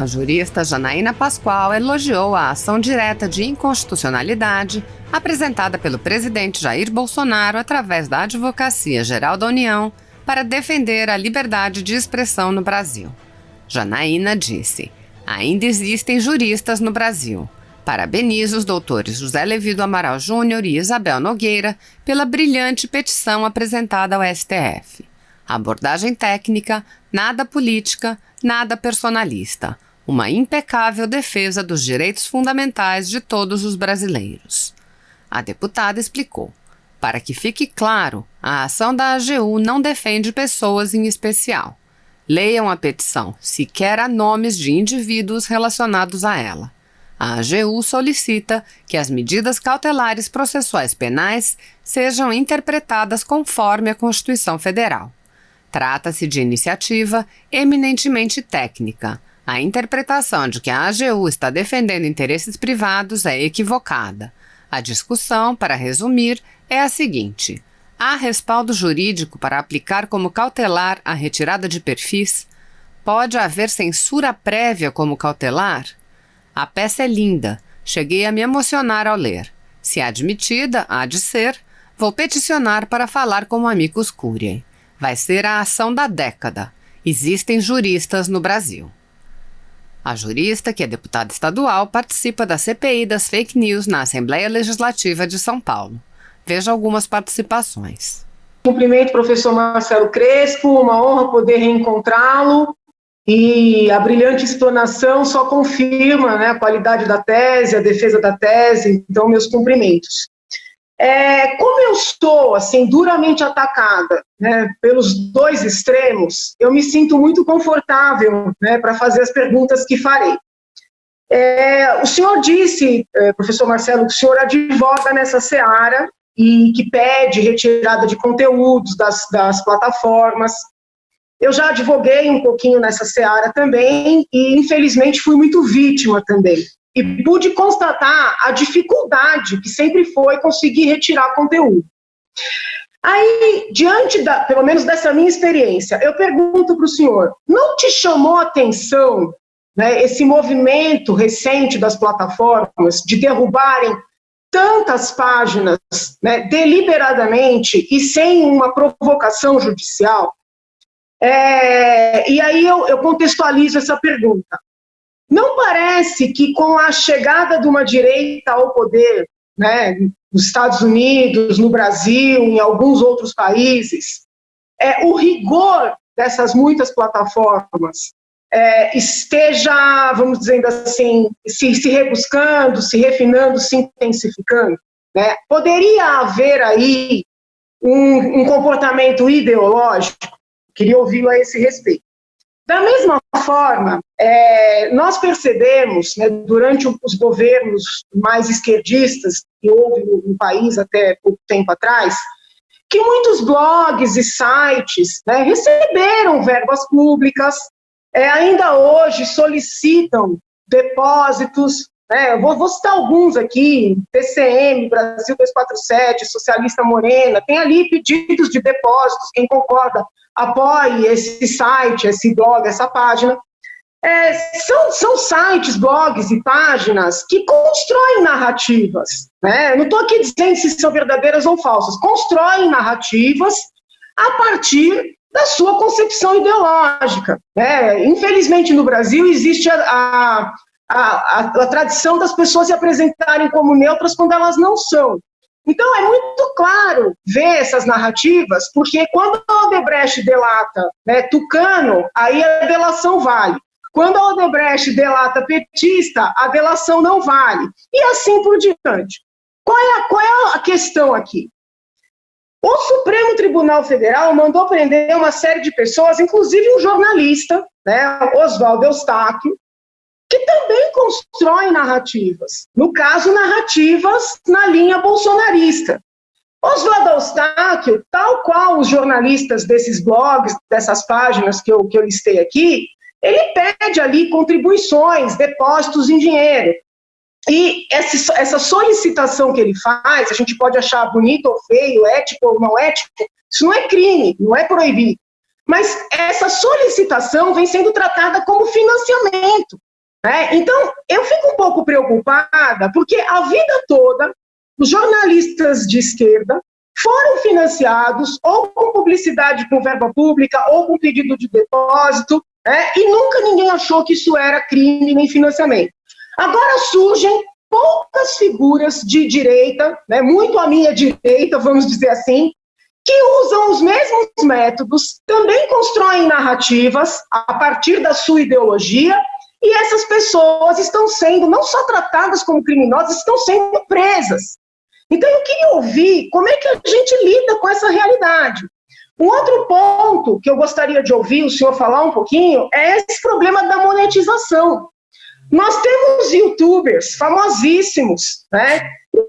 A jurista Janaína Pascoal elogiou a ação direta de inconstitucionalidade apresentada pelo presidente Jair Bolsonaro através da Advocacia Geral da União para defender a liberdade de expressão no Brasil. Janaína disse: ainda existem juristas no Brasil. Parabenizo os doutores José Levi do Amaral Júnior e Isabel Nogueira pela brilhante petição apresentada ao STF. Abordagem técnica, nada política, nada personalista. Uma impecável defesa dos direitos fundamentais de todos os brasileiros. A deputada explicou: para que fique claro, a ação da AGU não defende pessoas em especial. Leiam a petição, sequer há nomes de indivíduos relacionados a ela. A AGU solicita que as medidas cautelares processuais penais sejam interpretadas conforme a Constituição Federal. Trata-se de iniciativa eminentemente técnica. A interpretação de que a AGU está defendendo interesses privados é equivocada. A discussão, para resumir, é a seguinte: há respaldo jurídico para aplicar como cautelar a retirada de perfis? Pode haver censura prévia como cautelar? A peça é linda, cheguei a me emocionar ao ler. Se admitida, há de ser, vou peticionar para falar como amicus curiae. Vai ser a ação da década. Existem juristas no Brasil. A jurista, que é deputada estadual, participa da CPI das fake news na Assembleia Legislativa de São Paulo. Veja algumas participações. Cumprimento o professor Marcelo Crespo, uma honra poder reencontrá-lo. E a brilhante explanação só confirma, né, a qualidade da tese, a defesa da tese, então meus cumprimentos. Como eu estou, assim, duramente atacada, né, pelos dois extremos, eu me sinto muito confortável, né, para fazer as perguntas que farei. O senhor disse, professor Marcelo, que o senhor advoga nessa seara e que pede retirada de conteúdos das plataformas. Eu já advoguei um pouquinho nessa seara também e, infelizmente, fui muito vítima também. E pude constatar a dificuldade que sempre foi conseguir retirar conteúdo. Aí, diante, pelo menos dessa minha experiência, eu pergunto para o senhor, não te chamou a atenção, né, esse movimento recente das plataformas de derrubarem tantas páginas, né, deliberadamente e sem uma provocação judicial? E aí eu contextualizo essa pergunta. Não parece que com a chegada de uma direita ao poder, né, nos Estados Unidos, no Brasil, em alguns outros países, o rigor dessas muitas plataformas esteja, vamos dizer assim, se rebuscando, se refinando, se intensificando, né? Poderia haver aí um comportamento ideológico? Queria ouvi-lo a esse respeito. Da mesma forma, nós percebemos, né, durante os governos mais esquerdistas que houve no país até pouco tempo atrás, que muitos blogs e sites, né, receberam verbas públicas, ainda hoje solicitam depósitos, né, eu vou citar alguns aqui, TCM, Brasil 247, Socialista Morena, tem ali pedidos de depósitos, quem concorda, apoie esse site, esse blog, essa página. São sites, blogs e páginas que constroem narrativas, né? Não estou aqui dizendo se são verdadeiras ou falsas, constroem narrativas a partir da sua concepção ideológica, né? Infelizmente, no Brasil, existe a tradição das pessoas se apresentarem como neutras quando elas não são. Então, é muito claro ver essas narrativas, porque quando a Odebrecht delata, né, Tucano, aí a delação vale. Quando a Odebrecht delata petista, a delação não vale. E assim por diante. Qual é a questão aqui? O Supremo Tribunal Federal mandou prender uma série de pessoas, inclusive um jornalista, né, Oswaldo Eustáquio, que também constroem narrativas. No caso, narrativas na linha bolsonarista. Oswaldo Eustáquio, tal qual os jornalistas desses blogs, dessas páginas que eu listei aqui, ele pede ali contribuições, depósitos em dinheiro. E essa solicitação que ele faz, a gente pode achar bonito ou feio, ético ou não ético, isso não é crime, não é proibido. Mas essa solicitação vem sendo tratada como financiamento. né? Então, eu fico um pouco preocupada, porque a vida toda, os jornalistas de esquerda foram financiados ou com publicidade com verba pública ou com pedido de depósito, né? E nunca ninguém achou que isso era crime nem financiamento. Agora surgem poucas figuras de direita, né, muito à minha direita, vamos dizer assim, que usam os mesmos métodos, também constroem narrativas a partir da sua ideologia, e essas pessoas estão sendo não só tratadas como criminosas, estão sendo presas. Então eu queria ouvir como é que a gente lida com essa realidade. Um outro ponto que eu gostaria de ouvir o senhor falar um pouquinho é esse problema da monetização. Nós temos youtubers famosíssimos, né?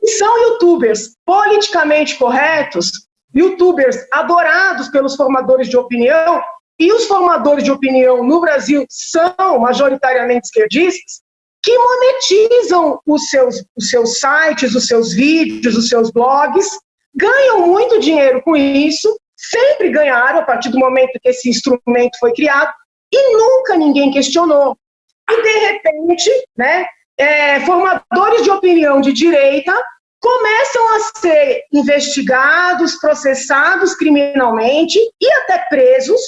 Que são youtubers politicamente corretos, youtubers adorados pelos formadores de opinião, e os formadores de opinião no Brasil são majoritariamente esquerdistas, que monetizam os seus sites, os seus vídeos, os seus blogs, ganham muito dinheiro com isso, sempre ganharam a partir do momento que esse instrumento foi criado, e nunca ninguém questionou. E, de repente, né, formadores de opinião de direita começam a ser investigados, processados criminalmente e até presos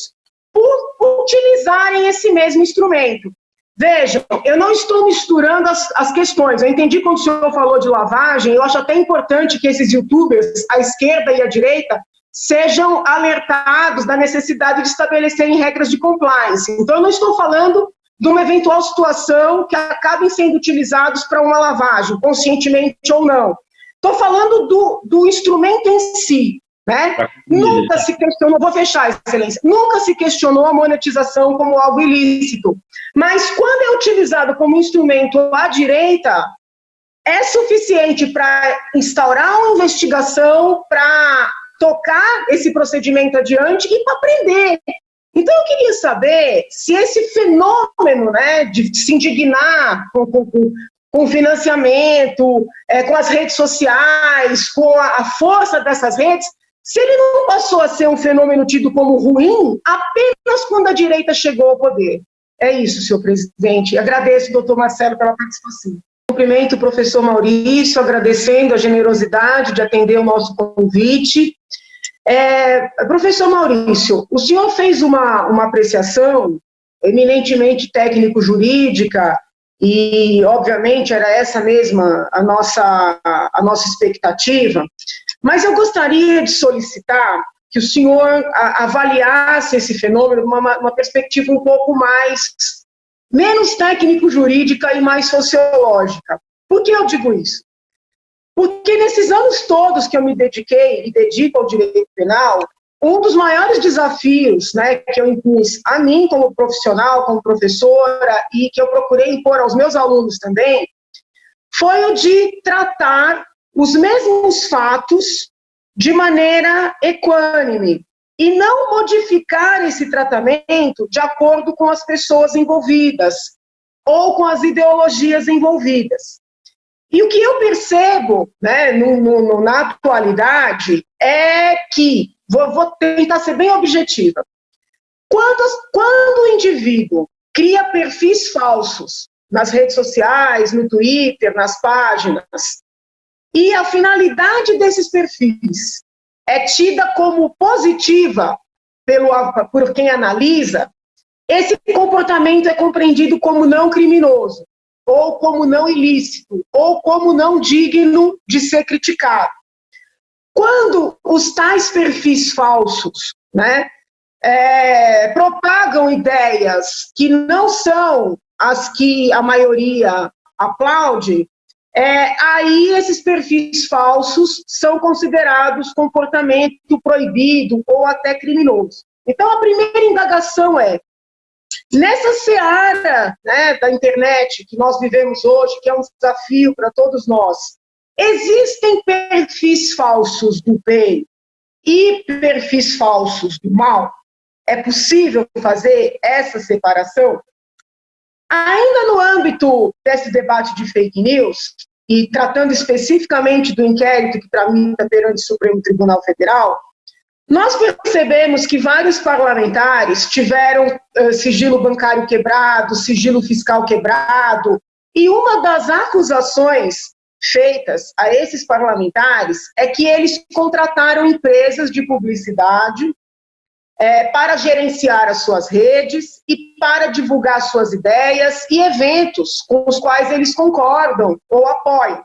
por utilizarem esse mesmo instrumento. Vejam, eu não estou misturando as questões. Eu entendi quando o senhor falou de lavagem, eu acho até importante que esses youtubers, a esquerda e a direita, sejam alertados da necessidade de estabelecerem regras de compliance. Então, eu não estou falando de uma eventual situação que acabem sendo utilizados para uma lavagem, conscientemente ou não. Estou falando do instrumento em si, né? Nunca se questionou, vou fechar, excelência, nunca se questionou a monetização como algo ilícito, mas quando é utilizado como instrumento à direita, é suficiente para instaurar uma investigação, para tocar esse procedimento adiante e para prender. Então, eu queria saber se esse fenômeno, né, de se indignar com financiamento, com as redes sociais, com a força dessas redes, se ele não passou a ser um fenômeno tido como ruim apenas quando a direita chegou ao poder. É isso, senhor presidente. Agradeço, doutor Marcelo, pela participação. Cumprimento o professor Maurício, agradecendo a generosidade de atender o nosso convite. Professor Maurício, o senhor fez uma apreciação eminentemente técnico-jurídica e, obviamente, era essa mesma a nossa expectativa, mas eu gostaria de solicitar que o senhor avaliasse esse fenômeno numa perspectiva um pouco menos técnico-jurídica e mais sociológica. Por que eu digo isso? Porque nesses anos todos que eu me dediquei e dedico ao direito penal, um dos maiores desafios, né, que eu impus a mim como profissional, como professora, e que eu procurei impor aos meus alunos também, foi o de tratar os mesmos fatos de maneira equânime e não modificar esse tratamento de acordo com as pessoas envolvidas ou com as ideologias envolvidas. E o que eu percebo, né, na atualidade é que, vou tentar ser bem objetiva, quando o indivíduo cria perfis falsos nas redes sociais, no Twitter, nas páginas, e a finalidade desses perfis é tida como positiva por quem analisa, esse comportamento é compreendido como não criminoso, ou como não ilícito, ou como não digno de ser criticado. Quando os tais perfis falsos, né, propagam ideias que não são as que a maioria aplaude, aí esses perfis falsos são considerados comportamento proibido ou até criminoso. Então, a primeira indagação é, nessa seara, né, da internet que nós vivemos hoje, que é um desafio para todos nós, existem perfis falsos do bem e perfis falsos do mal? É possível fazer essa separação? Ainda no âmbito desse debate de fake news, e tratando especificamente do inquérito que tramita perante o Supremo Tribunal Federal, Nós percebemos que vários parlamentares tiveram sigilo bancário quebrado, sigilo fiscal quebrado, e uma das acusações feitas a esses parlamentares é que eles contrataram empresas de publicidade para gerenciar as suas redes e para divulgar suas ideias e eventos com os quais eles concordam ou apoiam.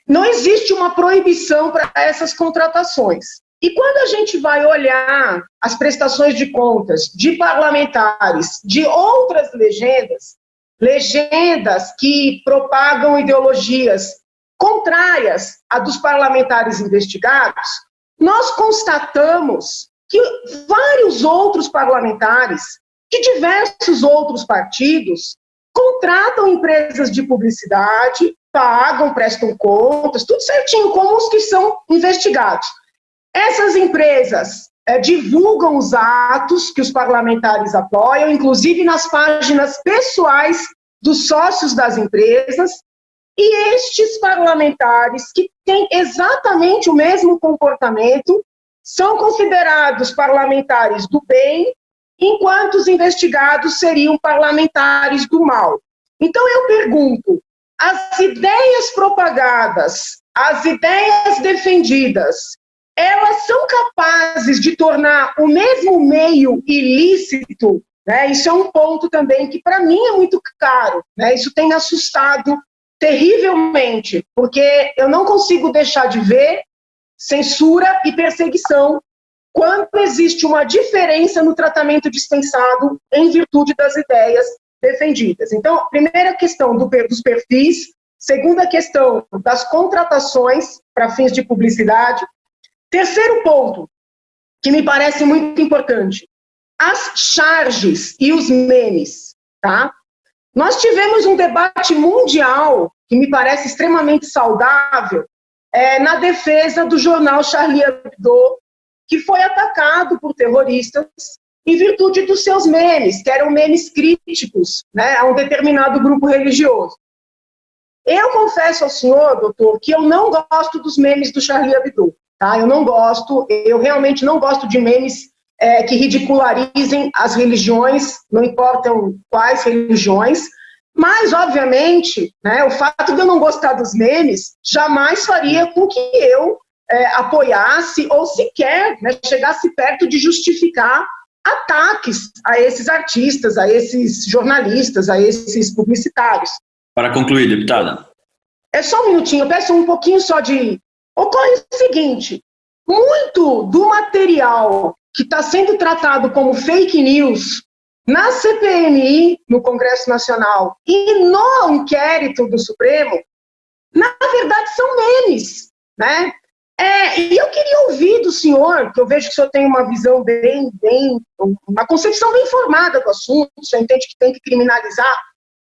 Não existe uma proibição para essas contratações. E quando a gente vai olhar as prestações de contas de parlamentares de outras legendas que propagam ideologias contrárias à dos parlamentares investigados, nós constatamos que vários outros parlamentares de diversos outros partidos contratam empresas de publicidade, pagam, prestam contas, tudo certinho, como os que são investigados. Essas empresas divulgam os atos que os parlamentares apoiam, inclusive nas páginas pessoais dos sócios das empresas, e estes parlamentares que têm exatamente o mesmo comportamento são considerados parlamentares do bem, enquanto os investigados seriam parlamentares do mal. Então eu pergunto, as ideias propagadas, as ideias defendidas, elas são capazes de tornar o mesmo meio ilícito, né? Isso é um ponto também que para mim é muito caro, né? Isso tem me assustado terrivelmente, porque eu não consigo deixar de ver censura e perseguição quando existe uma diferença no tratamento dispensado em virtude das ideias defendidas. Então, primeira questão dos perfis, segunda questão das contratações para fins de publicidade. Terceiro ponto, que me parece muito importante, as charges e os memes, tá? Nós tivemos um debate mundial, que me parece extremamente saudável, na defesa do jornal Charlie Hebdo, que foi atacado por terroristas em virtude dos seus memes, que eram memes críticos, né, a um determinado grupo religioso. Eu confesso ao senhor, doutor, que eu não gosto dos memes do Charlie Hebdo. Tá? Eu realmente não gosto de memes que ridicularizem as religiões, não importam quais religiões, mas, obviamente, né, o fato de eu não gostar dos memes jamais faria com que eu apoiasse ou sequer, né, chegasse perto de justificar ataques a esses artistas, a esses jornalistas, a esses publicitários. Para concluir, deputada. Só um minutinho, eu peço um pouquinho só de... Ocorre o seguinte, muito do material que está sendo tratado como fake news na CPMI, no Congresso Nacional, e no inquérito do Supremo, na verdade são memes, né? E eu queria ouvir do senhor, que eu vejo que o senhor tem uma visão uma concepção bem formada do assunto, o senhor entende que tem que criminalizar,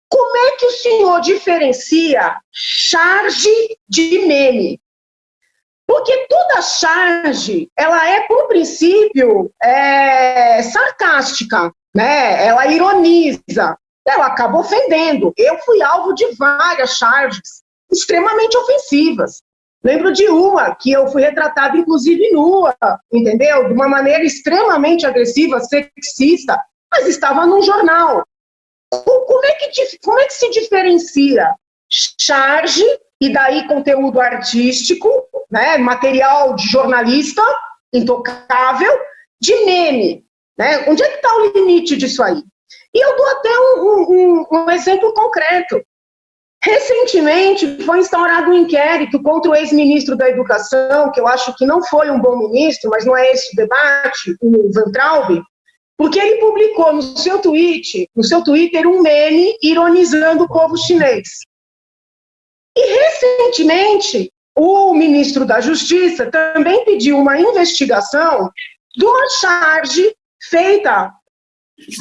como é que o senhor diferencia charge de meme? Porque toda charge, ela é, por princípio, sarcástica, né? Ela ironiza, ela acaba ofendendo. Eu fui alvo de várias charges extremamente ofensivas. Lembro de uma que eu fui retratada, inclusive, nua, entendeu? De uma maneira extremamente agressiva, sexista, mas estava num jornal. Como é que se diferencia charge, e daí conteúdo artístico, né, material de jornalista, intocável, de meme? Né? Onde é que está o limite disso aí? E eu dou até um exemplo concreto. Recentemente foi instaurado um inquérito contra o ex-ministro da Educação, que eu acho que não foi um bom ministro, mas não é esse o debate, o Van Traub, porque ele publicou no seu Twitter, um meme ironizando o povo chinês. E, recentemente, o ministro da Justiça também pediu uma investigação de uma charge feita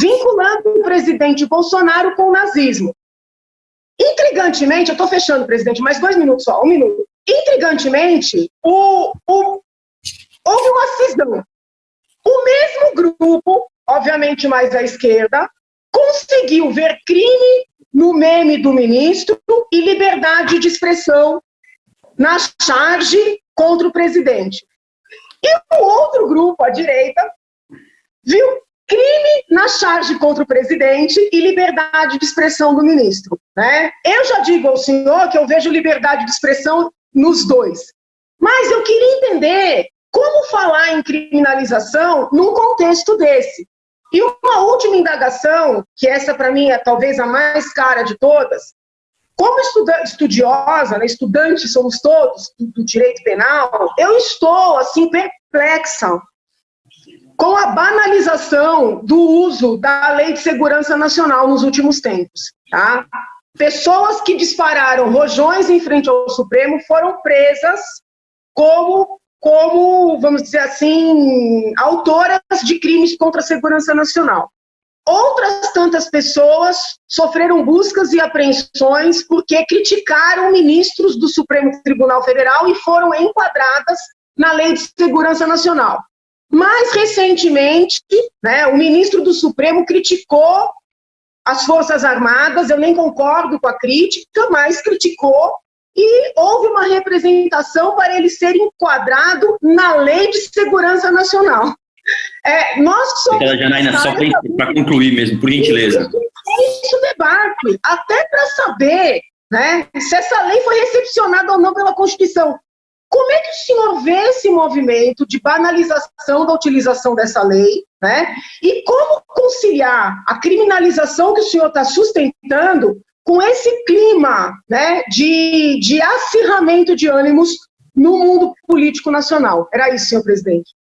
vinculando o presidente Bolsonaro com o nazismo. Intrigantemente, eu estou fechando, presidente, mais 2 minutos só, 1 minuto. Intrigantemente, houve uma cisão. O mesmo grupo, obviamente mais à esquerda, conseguiu ver crime no meme do ministro e liberdade de expressão na charge contra o presidente. E o outro grupo, a direita, viu crime na charge contra o presidente e liberdade de expressão do ministro, né? Eu já digo ao senhor que eu vejo liberdade de expressão nos dois. Mas eu queria entender como falar em criminalização num contexto desse. E uma última indagação, que essa para mim é talvez a mais cara de todas, como estudiosa, né, estudante somos todos do direito penal, eu estou assim perplexa com a banalização do uso da Lei de Segurança Nacional nos últimos tempos. Tá? Pessoas que dispararam rojões em frente ao Supremo foram presas como, vamos dizer assim, autoras de crimes contra a segurança nacional. Outras tantas pessoas sofreram buscas e apreensões porque criticaram ministros do Supremo Tribunal Federal e foram enquadradas na Lei de Segurança Nacional. Mais recentemente, né, o ministro do Supremo criticou as Forças Armadas, eu nem concordo com a crítica, mas criticou, e houve uma representação para ele ser enquadrado na Lei de Segurança Nacional. Nós que somos... Janaína, só para concluir mesmo, por gentileza. Esse debate, até para saber, né, se essa lei foi recepcionada ou não pela Constituição. Como é que o senhor vê esse movimento de banalização da utilização dessa lei, né? E como conciliar a criminalização que o senhor está sustentando com esse clima, né, de acirramento de ânimos no mundo político nacional? Era isso, senhor presidente.